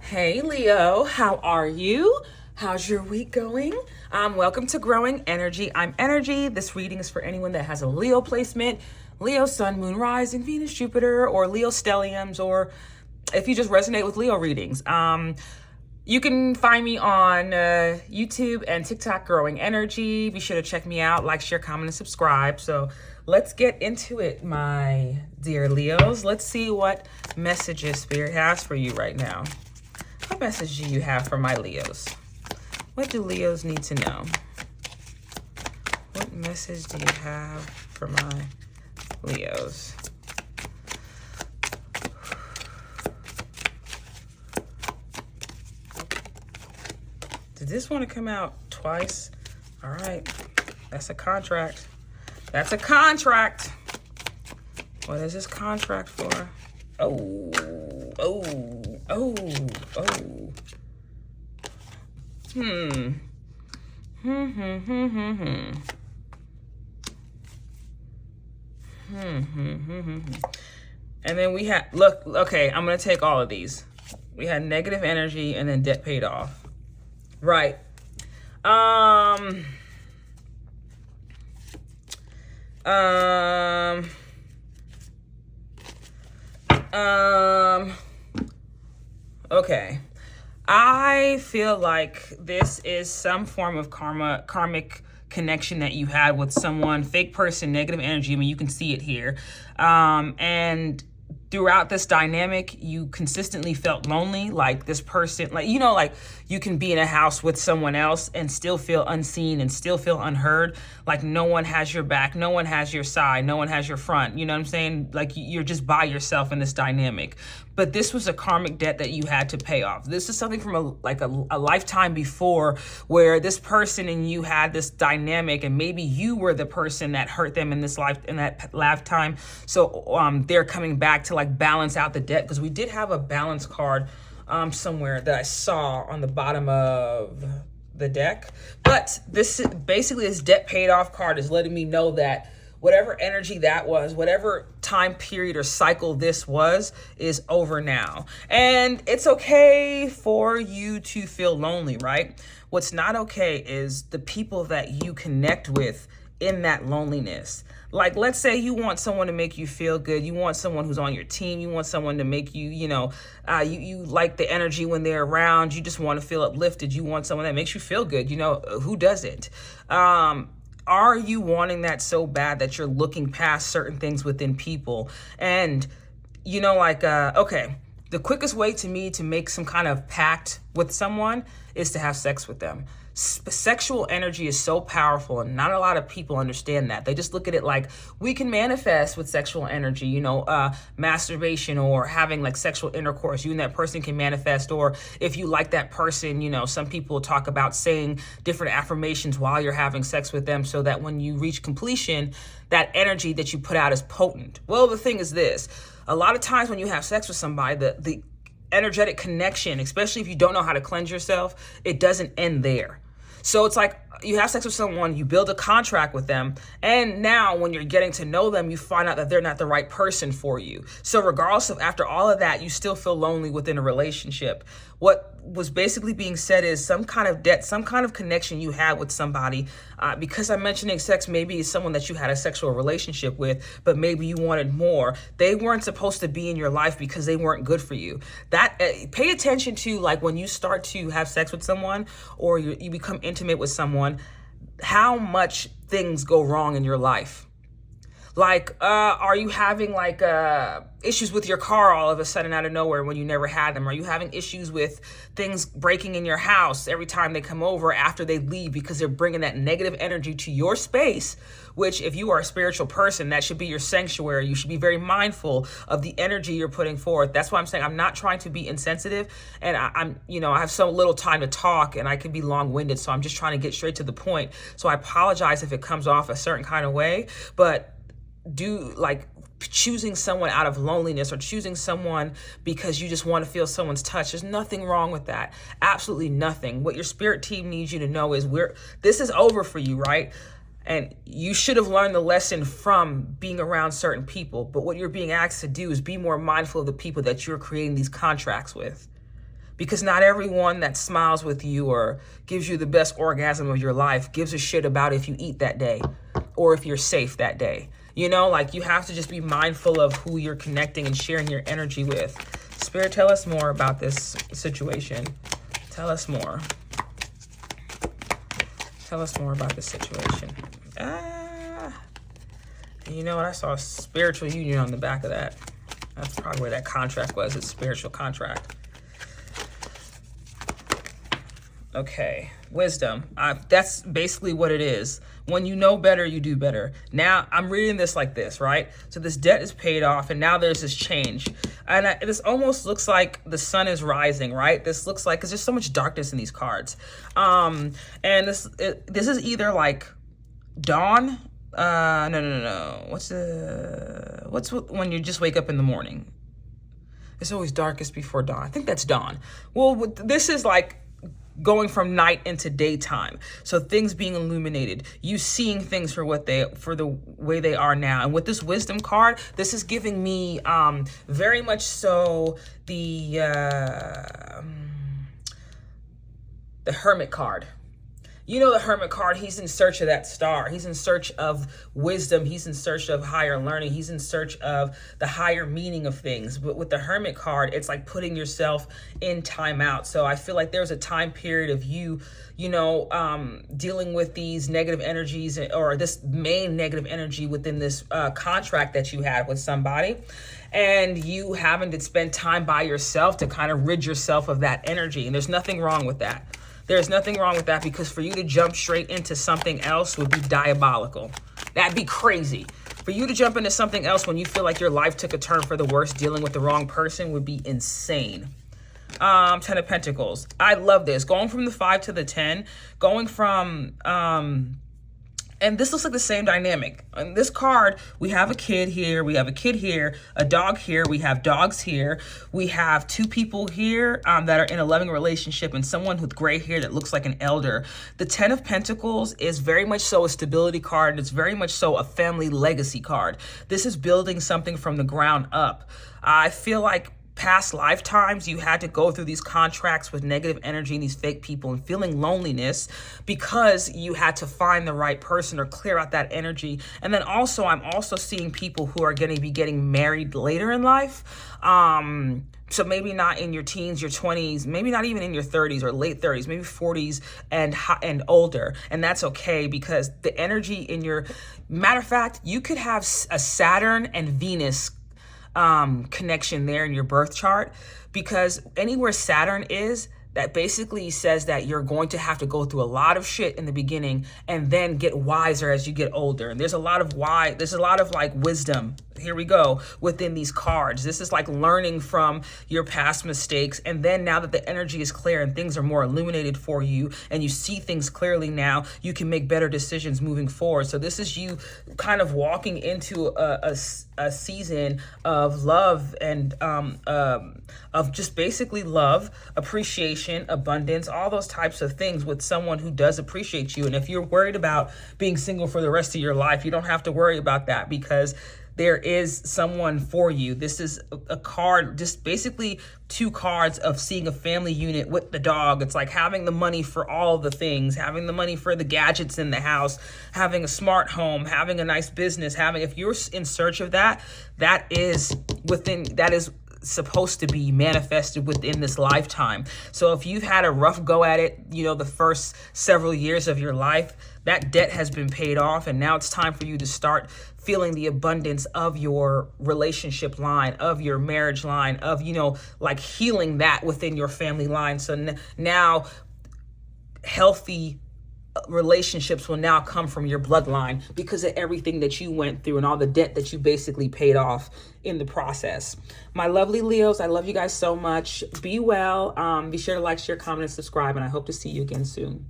Hey Leo, how are you? How's your week going? Welcome to Growing Energy. I'm Energy. This reading is for anyone that has a Leo placement, Leo Sun, Moon, Rising, Venus, Jupiter, or Leo stelliums, or if you just resonate with Leo readings. You can find me on YouTube and TikTok, Growing Energy. Be sure to check me out, like, share, comment, and subscribe. So let's get into it, my dear Leos. Let's see what messages Spirit has for you right now. What message do you have for my Leos? What do Leos need to know? What message do you have for my Leos? Did this want to come out twice? All right. That's a contract. That's a contract. What is this contract for? Oh. And then we had, look, okay, I'm going to take all of these. We had negative energy and then debt paid off. Right. Okay. I feel like this is some form of karmic connection that you had with someone, fake person, negative energy. I mean, you can see it here. And throughout this dynamic, you consistently felt lonely, like this person, like, you know, like you can be in a house with someone else and still feel unseen and still feel unheard. Like no one has your back, no one has your side, no one has your front. You know what I'm saying? Like you're just by yourself in this dynamic. But this was a karmic debt that you had to pay off. This is something from a lifetime before where this person and you had this dynamic, and maybe you were the person that hurt them in that lifetime. So they're coming back to like balance out the debt, because we did have a balance card somewhere that I saw on the bottom of the deck. But this debt paid off card is letting me know that whatever energy that was, whatever time period or cycle this was, is over now. And it's okay for you to feel lonely, right? What's not okay is the people that you connect with in that loneliness. Like, let's say you want someone to make you feel good. You want someone who's on your team. You want someone to make you, you like the energy when they're around. You just want to feel uplifted. You want someone that makes you feel good. You know, who doesn't? Are you wanting that so bad that you're looking past certain things within people? And, okay, the quickest way to me to make some kind of pact with someone is to have sex with them. Sexual energy is so powerful, and not a lot of people understand that. They just look at it like we can manifest with sexual energy, masturbation or having like sexual intercourse. You and that person can manifest, or if you like that person, some people talk about saying different affirmations while you're having sex with them so that when you reach completion, that energy that you put out is potent. Well, the thing is this, a lot of times when you have sex with somebody, the energetic connection, especially if you don't know how to cleanse yourself, it doesn't end there. So it's like you have sex with someone, you build a contract with them, and now when you're getting to know them, you find out that they're not the right person for you. So regardless of, after all of that, you still feel lonely within a relationship. What was basically being said is some kind of debt, some kind of connection you had with somebody. Because I'm mentioning sex, maybe it's someone that you had a sexual relationship with, but maybe you wanted more. They weren't supposed to be in your life because they weren't good for you. That pay attention to, like, when you start to have sex with someone or you become intimate with someone, how much things go wrong in your life. Like, are you having like issues with your car all of a sudden out of nowhere when you never had them? Are you having issues with things breaking in your house every time they come over after they leave because they're bringing that negative energy to your space, which if you are a spiritual person, that should be your sanctuary. You should be very mindful of the energy you're putting forth. That's why I'm saying I'm not trying to be insensitive, and I have so little time to talk and I can be long-winded, so I'm just trying to get straight to the point. So I apologize if it comes off a certain kind of way, but choosing someone out of loneliness or choosing someone because you just want to feel someone's touch, there's nothing wrong with that. Absolutely nothing. What your spirit team needs you to know is this is over for you, right? And you should have learned the lesson from being around certain people. But what you're being asked to do is be more mindful of the people that you're creating these contracts with. because not everyone that smiles with you or gives you the best orgasm of your life gives a shit about if you eat that day or if you're safe that day. You know, like, you have to just be mindful of who you're connecting and sharing your energy with. Spirit, tell us more about this situation. Tell us more. Tell us more about this situation. You know what? I saw a spiritual union on the back of that. That's probably where that contract was. It's a spiritual contract. Okay, wisdom. That's basically what it is. When you know better, you do better. Now, I'm reading this like this, right? So this debt is paid off, and now there's this change. And this almost looks like the sun is rising, right? This looks like, because there's so much darkness in these cards. And this is either like dawn. No. What's when you just wake up in the morning? It's always darkest before dawn. I think that's dawn. Well, this is like going from night into daytime. So things being illuminated, you seeing things for the way they are now. And with this wisdom card, this is giving me very much so the Hermit card. You know, the Hermit card, he's in search of that star. He's in search of wisdom. He's in search of higher learning. He's in search of the higher meaning of things. But with the Hermit card, it's like putting yourself in time out. So I feel like there's a time period of you dealing with these negative energies, or this main negative energy within this contract that you had with somebody. And you having to spend time by yourself to kind of rid yourself of that energy. And there's nothing wrong with that. There's nothing wrong with that, because for you to jump straight into something else would be diabolical. That'd be crazy. For you to jump into something else when you feel like your life took a turn for the worse, dealing with the wrong person, would be insane. 10 of Pentacles. I love this. Going from the 5 to the 10, going from and this looks like the same dynamic. On this card, we have a kid here, we have a kid here, a dog here, we have dogs here, we have two people here that are in a loving relationship, and someone with gray hair that looks like an elder. The 10 of Pentacles is very much so a stability card, and it's very much so a family legacy card. This is building something from the ground up. I feel like past lifetimes, you had to go through these contracts with negative energy and these fake people and feeling loneliness because you had to find the right person or clear out that energy. And then also, I'm also seeing people who are going to be getting married later in life. So maybe not in your teens, your 20s, maybe not even in your 30s or late 30s, maybe 40s and older. And that's okay, because the energy in your, matter of fact, you could have a Saturn and Venus connection there in your birth chart, because anywhere Saturn is, that basically says that you're going to have to go through a lot of shit in the beginning and then get wiser as you get older. And there's a lot of like wisdom, here we go, within these cards. This is like learning from your past mistakes. And then now that the energy is clear and things are more illuminated for you and you see things clearly now, you can make better decisions moving forward. So this is you kind of walking into a season of love and of just basically love, appreciation, abundance, all those types of things with someone who does appreciate you. And if you're worried about being single for the rest of your life, you don't have to worry about that, because there is someone for you. This is a card, just basically two cards of seeing a family unit with the dog. It's like having the money for all the things, having the money for the gadgets in the house, having a smart home, having a nice business, if you're in search of that, that is supposed to be manifested within this lifetime. So if you've had a rough go at it, the first several years of your life, that debt has been paid off, and now it's time for you to start feeling the abundance of your relationship line, of your marriage line, of, like healing that within your family line. So now healthy relationships will now come from your bloodline because of everything that you went through and all the debt that you basically paid off in the process. My lovely Leos, I love you guys so much. Be well. Be sure to like, share, comment, and subscribe, and I hope to see you again soon.